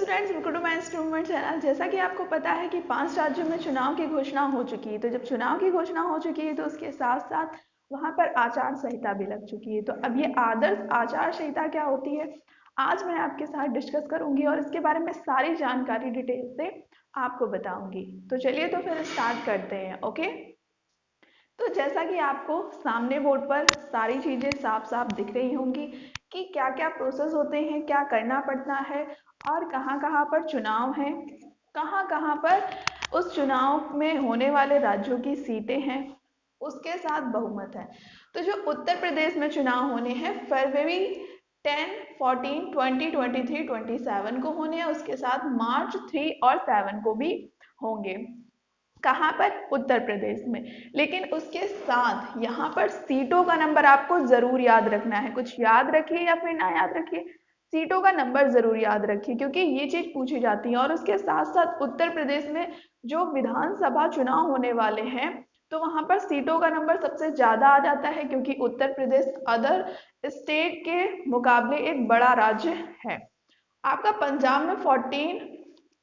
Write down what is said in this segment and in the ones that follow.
Students, welcome to my instrument channel. जैसा कि आपको पता है कि 5 राज्यों में चुनाव की घोषणा हो चुकी है। तो जब चुनाव की घोषणा हो चुकी है तो उसके साथ साथ वहां पर आचार संहिता भी लग चुकी है। तो अब ये आदर्श आचार संहिता क्या होती है, आज मैं आपके साथ डिस्कस करूंगी और इसके बारे में सारी जानकारी डिटेल से आपको बताऊंगी। तो चलिए तो फिर स्टार्ट करते हैं। ओके, तो जैसा कि आपको सामने बोर्ड पर सारी चीजें साफ साफ दिख रही होंगी कि क्या क्या प्रोसेस होते हैं, क्या करना पड़ता है और कहाँ कहाँ पर चुनाव है, कहाँ कहाँ पर उस चुनाव में होने वाले राज्यों की सीटें हैं, उसके साथ बहुमत है। तो जो उत्तर प्रदेश में चुनाव होने हैं फरवरी 10, 14, 20, 23, 27 को होने हैं, उसके साथ मार्च 3 और 7 को भी होंगे। कहाँ पर? उत्तर प्रदेश में। लेकिन उसके साथ यहाँ पर सीटों का नंबर आपको जरूर याद रखना है। कुछ याद रखिए या फिर ना याद रखिए, सीटों का नंबर जरूर याद रखिए क्योंकि ये चीज पूछी जाती है। और उसके साथ साथ उत्तर प्रदेश में जो विधानसभा चुनाव होने वाले हैं तो वहां पर सीटों का नंबर सबसे ज्यादा आ जाता है क्योंकि उत्तर प्रदेश अदर स्टेट के मुकाबले एक बड़ा राज्य है। आपका पंजाब में 14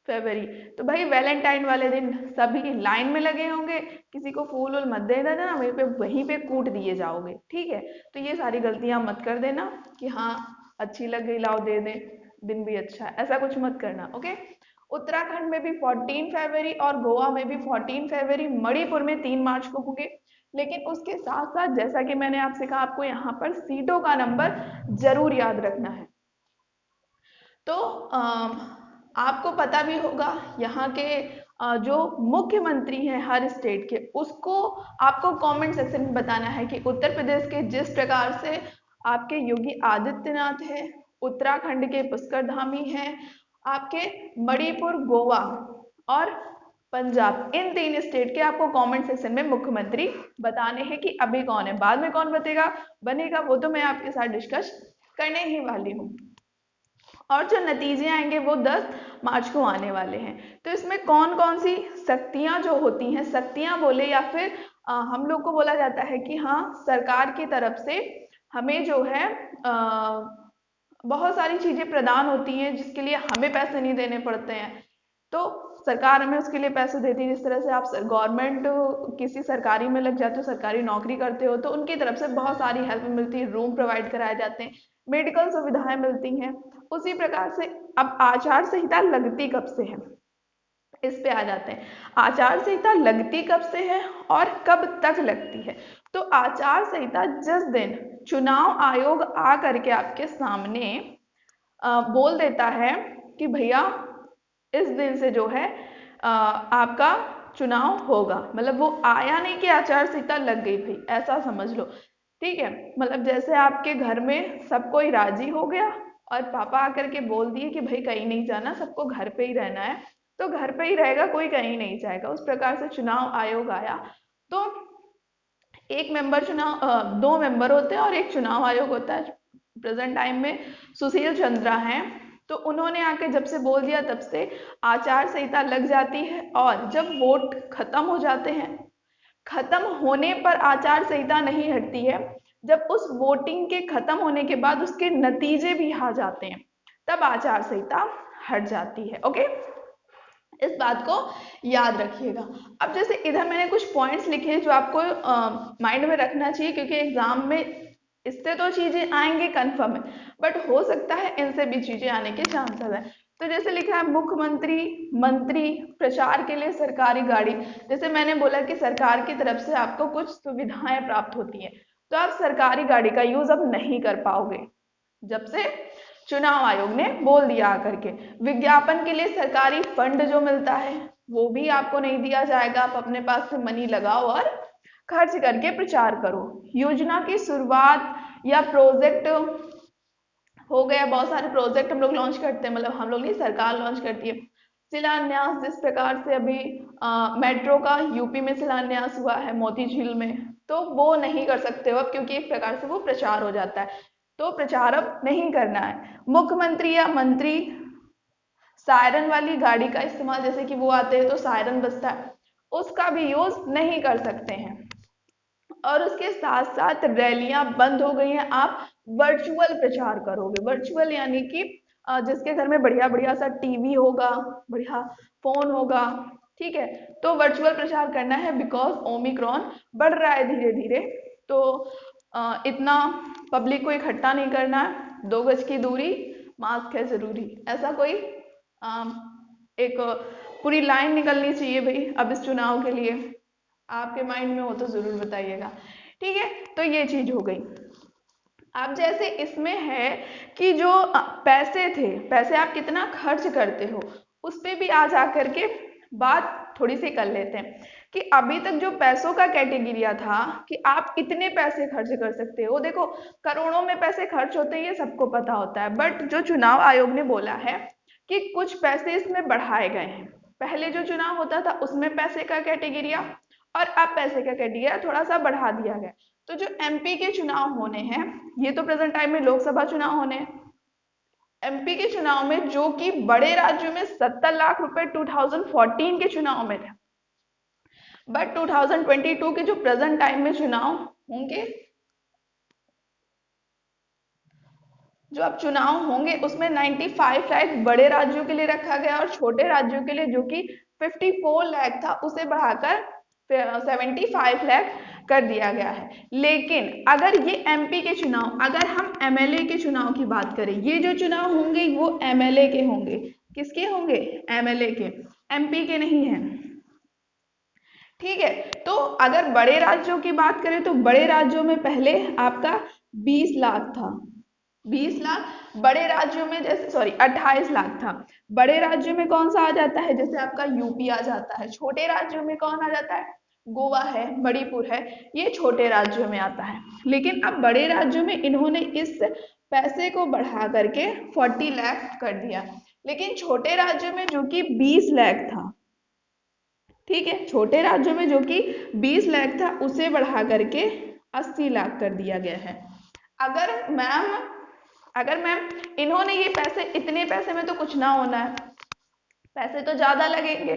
फरवरी, तो भाई वैलेंटाइन वाले दिन सभी लाइन में लगे होंगे, किसी को फूल वूल मत दे देना, वहीं पे कूट दिए जाओगे। ठीक है, तो ये सारी गलतियां मत कर देना कि हाँ अच्छी लग गई लाओ दे दें, दिन भी अच्छा है, ऐसा कुछ मत करना। ओके, उत्तराखंड में भी 14 फरवरी और गोवा में भी 14 फरवरी, मणिपुर में 3 मार्च को होंगे। लेकिन उसके साथ साथ जैसा कि मैंने आपसे कहा, आपको यहाँ पर सीटों का नंबर जरूर याद रखना है। तो आपको पता भी होगा यहाँ के जो मुख्यमंत्री हैं हर स्टेट के, उसको आपको कमेंट सेक्शन में बताना है कि उत्तर प्रदेश के जिस प्रकार से आपके योगी आदित्यनाथ है, उत्तराखंड के पुष्कर धामी हैं, आपके मणिपुर, गोवा और पंजाब, इन 3 स्टेट के आपको कमेंट सेक्शन में मुख्यमंत्री बताने हैं कि अभी कौन है। बाद में कौन बनेगा वो तो मैं आपके साथ डिस्कस करने ही वाली हूँ। और जो नतीजे आएंगे वो 10 मार्च को आने वाले हैं। तो इसमें कौन कौन सी शक्तियां जो होती हैं, शक्तियां बोले या फिर हम लोग को बोला जाता है कि हाँ सरकार की तरफ से हमें जो है बहुत सारी चीजें प्रदान होती हैं जिसके लिए हमें पैसे नहीं देने पड़ते हैं। तो सरकार हमें उसके लिए पैसे देती है। जिस तरह से आप गवर्नमेंट किसी सरकारी में लग जाते हो, सरकारी नौकरी करते हो, तो उनकी तरफ से बहुत सारी हेल्प मिलती है, रूम प्रोवाइड कराए जाते हैं, मेडिकल सुविधाएं मिलती हैं। उसी प्रकार से अब आचार संहिता लगती कब से है, इस पे आ जाते हैं। आचार संहिता लगती कब से है और कब तक लगती है? तो आचार संहिता जिस दिन चुनाव आयोग आ करके आपके सामने बोल देता है कि भैया इस दिन से जो है आपका चुनाव होगा, मतलब वो आया नहीं कि आचार संहिता लग गई भाई, ऐसा समझ लो। ठीक है, मतलब जैसे आपके घर में सब कोई राजी हो गया और पापा आकर के बोल दिए कि भाई कहीं नहीं जाना, सबको घर पे ही रहना है, तो घर पे ही रहेगा, कोई कहीं नहीं जाएगा। उस प्रकार से चुनाव आयोग आया तो एक मेंबर चुनाव 2 मेंबर होते हैं और एक चुनाव आयोग होता है। प्रेजेंट टाइम में सुशील चंद्रा हैं, तो उन्होंने आके जब से बोल दिया तब से आचार संहिता लग जाती है। और जब वोट खत्म हो जाते हैं, खत्म होने पर आचार संहिता नहीं हटती है, जब उस वोटिंग के खत्म होने के बाद उसके नतीजे भी आ जाते हैं तब आचार संहिता हट जाती है। ओके, इस बात को याद रखिएगा। अब जैसे इधर मैंने कुछ पॉइंट्स लिखे हैं जो आपको माइंड में रखना चाहिए क्योंकि एग्जाम में इससे तो चीजें आएंगे कन्फर्म है, बट हो सकता है इनसे भी चीजें आने के चांसेस है। तो जैसे लिखा है मुख्यमंत्री मंत्री प्रचार के लिए सरकारी गाड़ी। जैसे मैंने बोला कि सरकार की तरफ से आपको कुछ सुविधाएं प्राप्त होती हैं, तो आप सरकारी गाड़ी का यूज अब नहीं कर पाओगे जब से चुनाव आयोग ने बोल दिया आकर के। विज्ञापन के लिए सरकारी फंड जो मिलता है वो भी आपको नहीं दिया जाएगा, आप अपने पास से मनी लगाओ और खर्च करके प्रचार करो। योजना की शुरुआत या प्रोजेक्ट हो गया, बहुत सारे प्रोजेक्ट हम लोग लॉन्च करते हैं, मतलब हम लोग नहीं सरकार लॉन्च करती है। शिलान्यास, जिस प्रकार से अभी मेट्रो का यूपी में शिलान्यास हुआ है मोती झील में, तो वो नहीं कर सकते हो अब क्योंकि एक प्रकार से वो प्रचार हो जाता है, तो प्रचार अब नहीं करना है। मुख्यमंत्री या मंत्री सायरन वाली गाड़ी का इस्तेमाल, जैसे कि वो आते हैं तो सायरन बजता है, उसका भी यूज नहीं कर सकते हैं। और उसके साथ साथ रैलियां बंद हो गई हैं, आप वर्चुअल प्रचार करोगे। वर्चुअल यानी कि जिसके घर में बढ़िया बढ़िया सा टीवी होगा, बढ़िया फोन होगा, ठीक है, तो वर्चुअल प्रचार करना है बिकॉज ओमिक्रॉन बढ़ रहा है धीरे धीरे। तो इतना पब्लिक को इकट्ठा नहीं करना है, 2 गज की दूरी, मास्क है जरूरी, ऐसा कोई एक पूरी लाइन निकलनी चाहिए भाई अब इस चुनाव के लिए। आपके माइंड में हो तो जरूर बताइएगा, ठीक है। तो ये चीज हो गई। अब जैसे इसमें है कि जो पैसे थे, पैसे आप कितना खर्च करते हो, उस पे भी आज आकर के बात थोड़ी सी कर लेते हैं कि अभी तक जो पैसों का कैटेगरिया था कि आप इतने पैसे खर्च कर सकते हो, देखो करोड़ों में पैसे खर्च होते हैं ये सबको पता होता है, बट जो चुनाव आयोग ने बोला है कि कुछ पैसे इसमें बढ़ाए गए हैं। पहले जो चुनाव होता था उसमें पैसे का कैटेगरिया और अब पैसे का कैटेगरिया थोड़ा सा बढ़ा दिया गया। तो जो एमपी के चुनाव होने हैं, ये तो प्रेजेंट टाइम में लोकसभा चुनाव होने हैं, एमपी के चुनाव में जो कि बड़े राज्यों में 70 लाख रुपए 2014 के चुनाव में थे, बट 2022 के जो प्रेजेंट टाइम में चुनाव होंगे, जो अब चुनाव होंगे उसमें 95 लाख बड़े राज्यों के लिए रखा गया और छोटे राज्यों के लिए जो कि 54 लाख था उसे बढ़ाकर 75 लाख कर दिया गया है। लेकिन अगर ये एमपी के चुनाव, अगर हम एमएलए के चुनाव की बात करें, ये जो चुनाव होंगे वो एमएलए के होंगे। किसके होंगे? एमएलए के, एमपी के नहीं है, ठीक है। तो अगर बड़े राज्यों की बात करें तो बड़े राज्यों में पहले आपका 20 लाख था, 20 लाख बड़े राज्यों में, जैसे सॉरी 28 लाख था। बड़े राज्यों में कौन सा आ जाता है? जैसे आपका यूपी आ जाता है। छोटे राज्यों में कौन आ जाता है? गोवा है, मणिपुर है, ये छोटे राज्यों में आता है। लेकिन अब बड़े राज्यों में इन्होंने इस पैसे को बढ़ा करके 40 लाख कर दिया। लेकिन छोटे राज्यों में जो कि 20 लाख था, ठीक है, छोटे राज्यों में जो कि 20 लाख था उसे बढ़ा करके 80 लाख कर दिया गया है। अगर मैम इन्होंने ये पैसे, इतने पैसे में तो कुछ ना होना है, पैसे तो ज्यादा लगेंगे।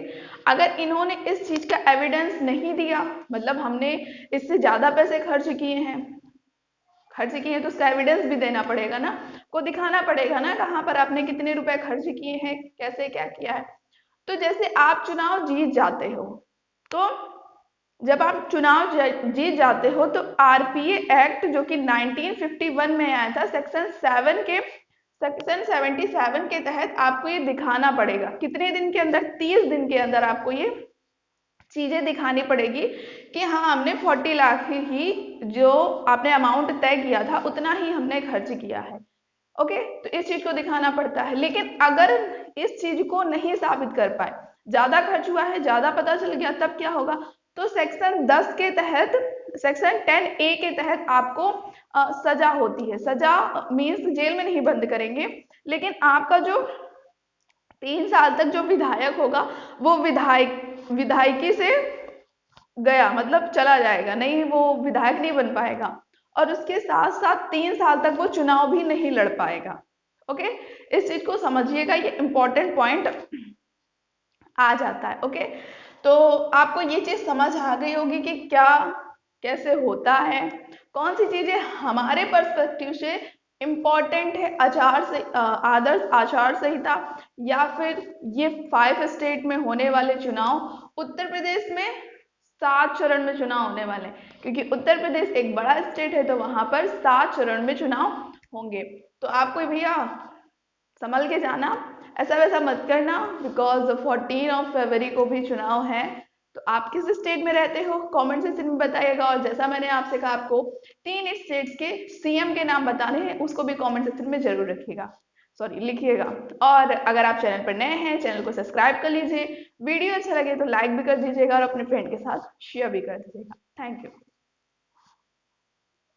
अगर इन्होंने इस चीज का एविडेंस नहीं दिया, मतलब हमने इससे ज्यादा पैसे खर्च किए हैं तो उसका एविडेंस भी देना पड़ेगा ना, को दिखाना पड़ेगा ना कहाँ पर आपने कितने रुपए खर्च किए हैं, कैसे क्या किया है। तो जैसे आप चुनाव जीत जाते हो, तो जब आप चुनाव जीत जाते हो तो आरपीए एक्ट जो कि 1951 में आया था, सेक्शन 77 के तहत आपको ये दिखाना पड़ेगा। कितने दिन के अंदर? 30 दिन के अंदर आपको ये चीजें दिखानी पड़ेगी कि हाँ हमने 40 लाख ही जो आपने अमाउंट तय किया था उतना ही हमने खर्च किया है। ओके, तो इस चीज को दिखाना पड़ता है। लेकिन अगर इस चीज को नहीं साबित कर पाए, ज्यादा खर्च हुआ है, ज्यादा पता चल गया, तब क्या होगा? तो सेक्शन 10 के तहत, सेक्शन 10A के तहत आपको सजा होती है। सजा मीन्स जेल में नहीं बंद करेंगे, लेकिन आपका जो 3 साल तक जो विधायक होगा वो विधायकी से गया, मतलब चला जाएगा, नहीं वो विधायक नहीं बन पाएगा, और उसके साथ साथ 3 साल तक वो चुनाव भी नहीं लड़ पाएगा। ओके, इस चीज को समझिएगा, ये इंपॉर्टेंट पॉइंट आ जाता है। ओके, तो आपको ये चीज समझ आ गई होगी कि क्या कैसे होता है, कौन सी चीजें हमारे पर्सपेक्टिव से इम्पॉर्टेंट है आदर्श आचार संहिता, या फिर ये 5 स्टेट में होने वाले चुनाव। उत्तर प्रदेश में 7 चरण में चुनाव होने वाले हैं, क्योंकि उत्तर प्रदेश एक बड़ा स्टेट है तो वहां पर 7 चरण में चुनाव होंगे। तो आपको भैया संभल के जाना, ऐसा वैसा मत करना, बिकॉज 14 फरवरी को भी चुनाव है। तो आप किस स्टेट में रहते हो कमेंट सेक्शन में बताइएगा, और जैसा मैंने आपसे कहा आपको 3 स्टेट्स के सीएम के नाम बताने हैं, उसको भी कमेंट सेक्शन में जरूर रखिएगा, सॉरी लिखिएगा। और अगर आप चैनल पर नए हैं, चैनल को सब्सक्राइब कर लीजिए, वीडियो अच्छा लगे तो लाइक भी कर दीजिएगा और अपने फ्रेंड के साथ शेयर भी कर दीजिएगा। Thank you.